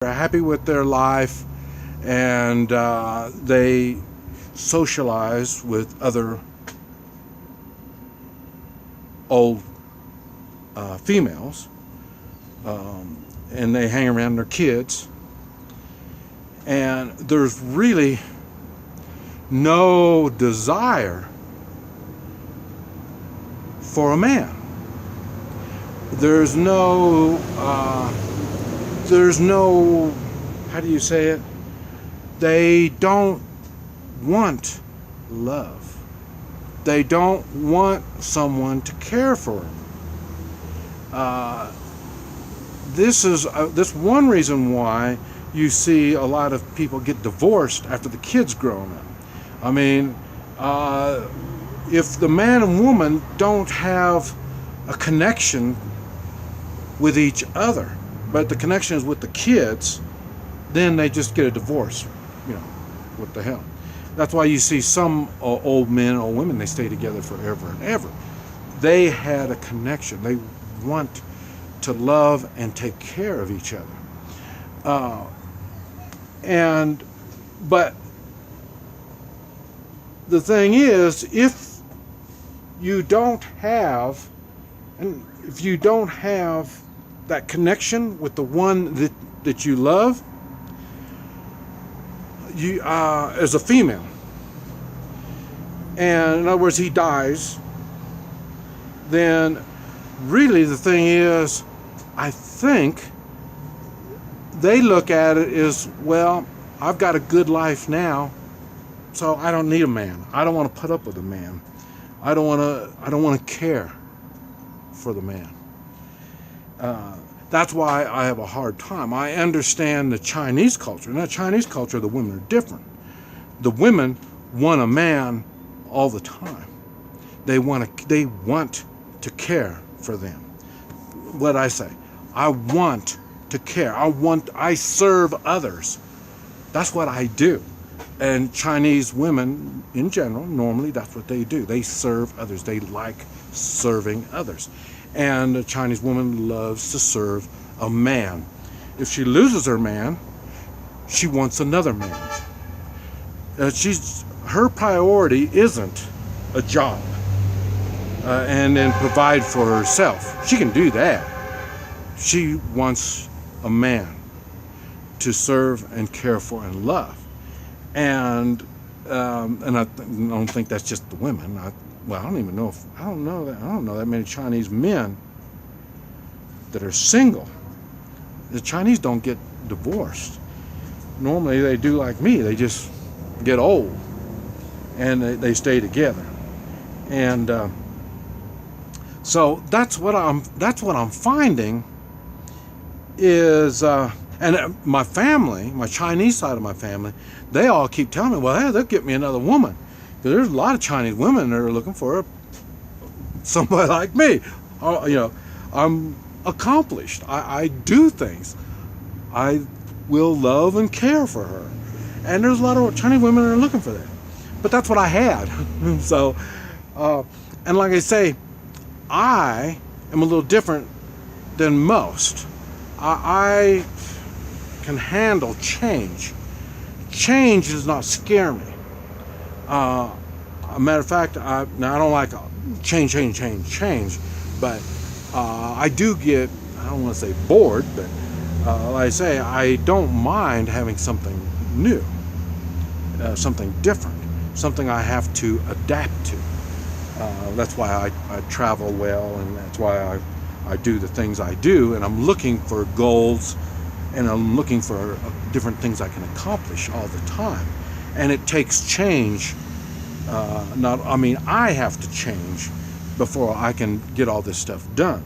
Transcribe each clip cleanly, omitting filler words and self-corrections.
They're happy with their life, and they socialize with other old females, and they hang around their kids, and there's really no desire for a man. There's no how do you say it? They don't want love. They don't want someone to care for them. This is one reason why you see a lot of people get divorced after the kids grown up. I mean, if the man and woman don't have a connection with each other, but the connection is with the kids, then they just get a divorce. You know, what the hell? That's why you see some old men, old women, they stay together forever and ever. They had a connection. They want to love and take care of each other. But the thing is, if you don't have that connection with the one that you love, you as a female, and in other words, he dies, then really the thing is, I think they look at it as, well, I've got a good life now, so I don't need a man. I don't want to put up with a man. I don't want to care for the man. That's why I have a hard time. I understand the Chinese culture. In the Chinese culture, the women are different. The women want a man all the time. They want to care for them. What I say, I want to care. I serve others. That's what I do. And Chinese women, in general, normally that's what they do. They serve others. They like serving others. And a Chinese woman loves to serve a man. If she loses her man, she wants another man. Her priority isn't a job and then provide for herself. She can do that. She wants a man to serve and care for and love. And I don't think that's just the women. I don't know that many Chinese men that are single. The Chinese don't get divorced. Normally they do like me. They just get old and they stay together. And so that's what I'm finding is and my family, my Chinese side of my family, they all keep telling me, well, hey, they'll get me another woman. Because there's a lot of Chinese women that are looking for somebody like me. I'm accomplished. I do things. I will love and care for her. And there's a lot of Chinese women that are looking for that. But that's what I had. So, and like I say, I am a little different than most. I can handle change. Change does not scare me. A matter of fact, I don't like change, but I do get, I don't want to say bored, but like I say, I don't mind having something new, something different, something I have to adapt to. That's why I travel well, and that's why I do the things I do, and I'm looking for goals, and I'm looking for different things I can accomplish all the time. And it takes change. I have to change before I can get all this stuff done.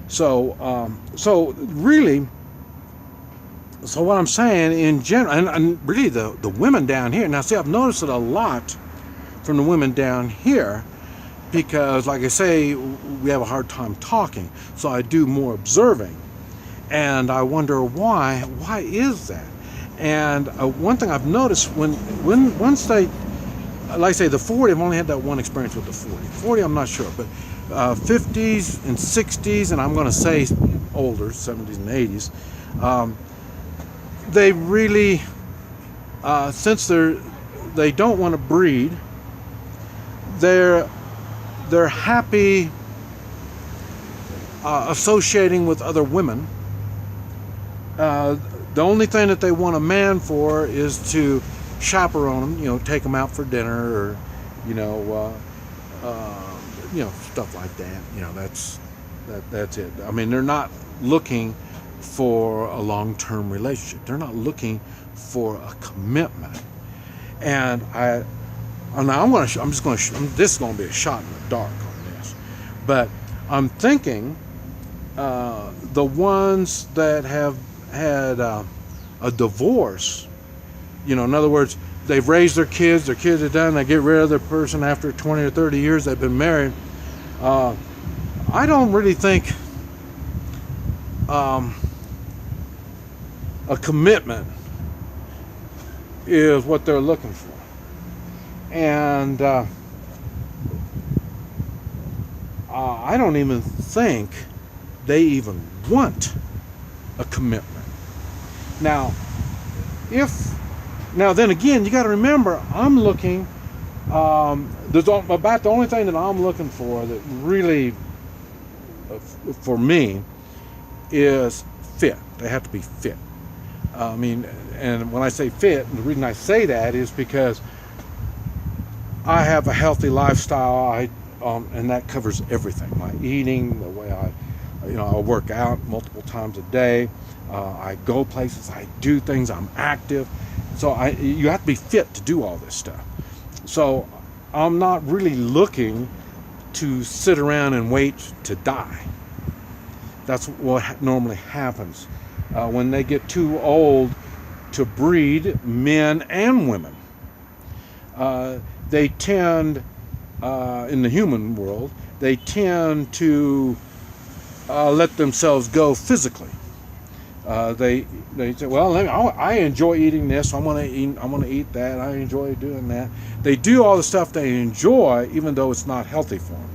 So what I'm saying in general, and really the women down here, now see, I've noticed it a lot from the women down here, because like I say, we have a hard time talking, so I do more observing, and I wonder why is that? And one thing I've noticed, once they, like I say, the 40, I've only had that one experience with the 40, I'm not sure, but 50s and 60s, and I'm going to say older, 70s and 80s, they really, since they don't want to breed, they're happy associating with other women. The only thing that they want a man for is to chaperone them, take them out for dinner, or stuff like that. That's it. I mean, they're not looking for a long-term relationship. They're not looking for a commitment. And this is going to be a shot in the dark on this, but I'm thinking the ones that have had a divorce, in other words, they've raised their kids are done, they get rid of their person after 20 or 30 years they've been married. I don't really think a commitment is what they're looking for. And I don't even think they even want a commitment. Now then again, you got to remember, I'm looking, about the only thing that I'm looking for that really, for me, is fit. They have to be fit. And when I say fit, the reason I say that is because I have a healthy lifestyle, and that covers everything. My eating, the way I work out multiple times a day. I go places, I do things, I'm active. So you have to be fit to do all this stuff. So I'm not really looking to sit around and wait to die. That's what normally happens when they get too old to breed, men and women. They tend, in the human world, they tend to let themselves go physically. They say, well, I enjoy eating this, so I'm going to eat that. I enjoy doing that. They do all the stuff they enjoy, even though it's not healthy for them.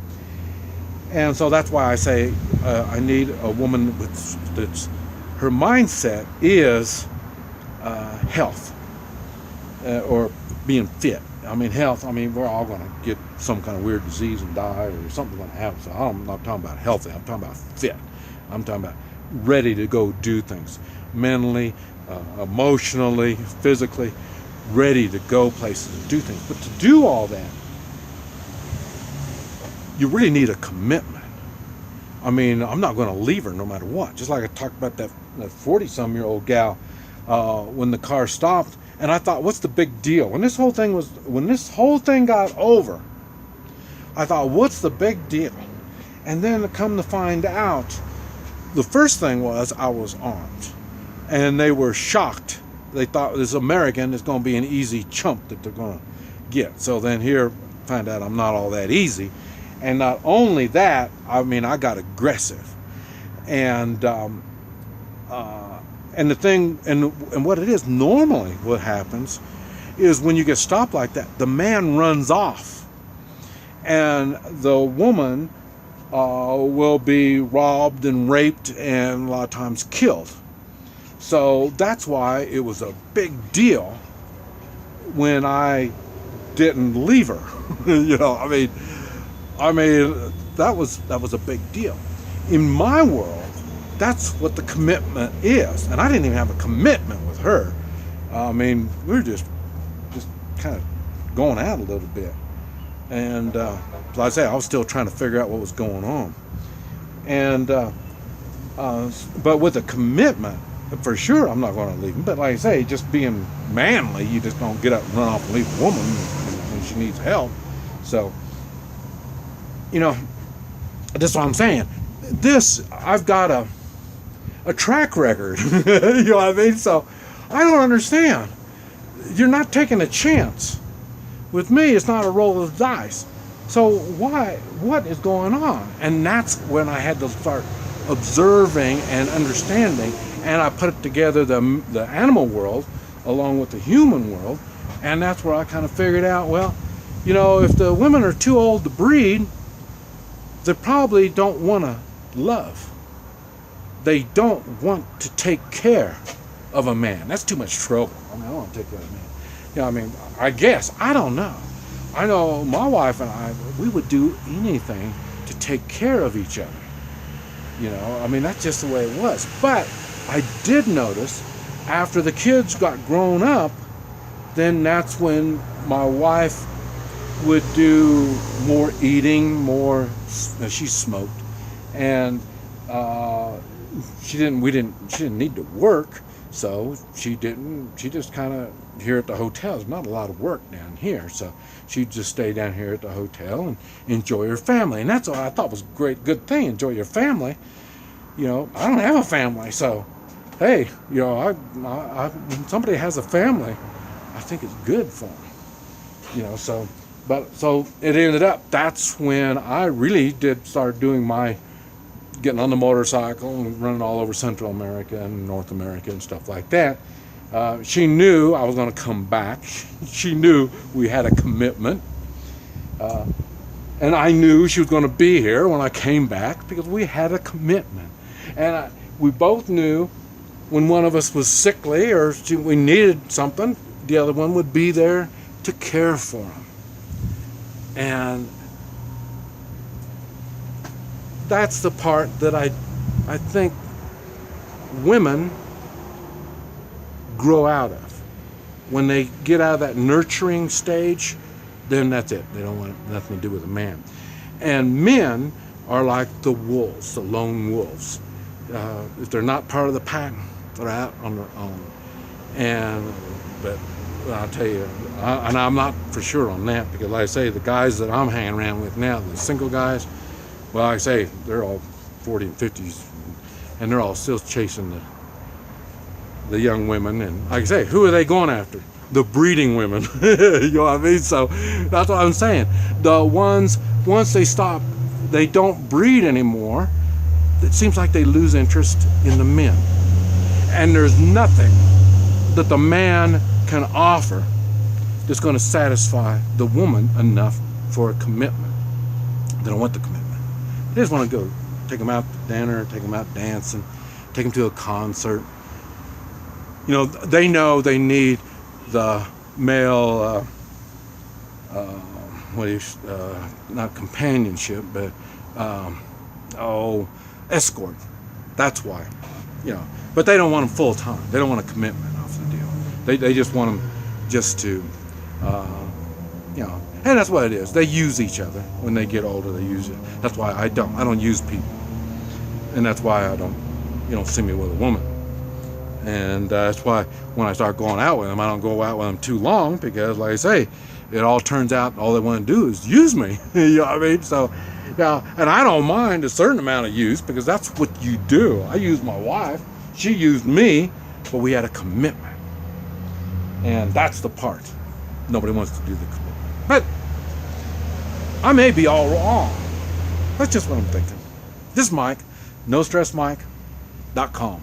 And so that's why I say I need a woman that's her mindset is health or being fit. Health. We're all going to get some kind of weird disease and die, or something's going to happen. So I'm not talking about healthy. I'm talking about fit. I'm talking about ready to go do things, mentally, emotionally, physically, ready to go places and do things. But to do all that, you really need a commitment. I'm not going to leave her no matter what. Just like I talked about that 40-some-year-old gal when the car stopped, and I thought, what's the big deal? When this whole thing got over, I thought, what's the big deal? And then to come to find out, the first thing was I was armed, and they were shocked. They thought this American is going to be an easy chump that they're going to get. So then here, find out I'm not all that easy. And not only that, I got aggressive. And the thing, and what it is, normally what happens is when you get stopped like that, the man runs off, and the woman will be robbed and raped and a lot of times killed. So that's why it was a big deal when I didn't leave her. That was a big deal. In my world, that's what the commitment is. And I didn't even have a commitment with her. We were just kind of going out a little bit. And like I say, I was still trying to figure out what was going on. And but with a commitment, for sure, I'm not going to leave him. But like I say, just being manly, you just don't get up and run off and leave a woman when she needs help. So, that's what I'm saying. I've got a track record. You know what I mean? So I don't understand. You're not taking a chance. With me, it's not a roll of the dice. So what is going on? And that's when I had to start observing and understanding, and I put it together, the animal world along with the human world, and that's where I kind of figured out, well, if the women are too old to breed, they probably don't want to love. They don't want to take care of a man. That's too much trouble. I mean, I don't want to take care of a man. You know, I mean, I guess. I don't know. I know my wife and I, we would do anything to take care of each other. You know, I mean, that's just the way it was. But I did notice after the kids got grown up, then that's when my wife would do more eating, more, she smoked, and she didn't need to work, so she just kind of, here at the hotel, there's not a lot of work down here, so she'd just stay down here at the hotel and enjoy her family. And that's what I thought was a good thing, enjoy your family. You know, I don't have a family, so hey, you know, I when somebody has a family, I think it's good for them. You know, so it ended up, that's when I really did start doing my, getting on the motorcycle and running all over Central America and North America and stuff like that. She knew I was going to come back. She knew we had a commitment. And I knew she was going to be here when I came back because we had a commitment. And we both knew when one of us was sickly or we needed something, the other one would be there to care for him. And that's the part that I think women grow out of. When they get out of that nurturing stage, then that's it. They don't want nothing to do with a man. And men are like the wolves, the lone wolves. If they're not part of the pack, they're out on their own. But I'll tell you, and I'm not for sure on that, because like I say, the guys that I'm hanging around with now, the single guys, well, like I say, they're all 40 and 50s, and they're all still chasing the young women. And like I say, who are they going after? The breeding women. You know what I mean? So that's what I'm saying. The ones, once they stop, they don't breed anymore, it seems like they lose interest in the men. And there's nothing that the man can offer that's going to satisfy the woman enough for a commitment. They don't want the commitment. They just want to go take them out to dinner, take them out dancing, take them to a concert. You know they need the male, not companionship, but escort. That's why, you know. But they don't want them full time. They don't want a commitment off the deal. They just want them just to, you know. And that's what it is. They use each other when they get older. They use it. That's why I don't use people, and that's why you don't see me with a woman. And that's why when I start going out with them, I don't go out with them too long, because like I say, it all turns out all they want to do is use me. You know what I mean? So, yeah, and I don't mind a certain amount of use, because that's what you do. I used my wife, she used me, but we had a commitment. And that's the part nobody wants to do, the commitment. But I may be all wrong. That's just what I'm thinking. This is Mike, NoStressMike.com.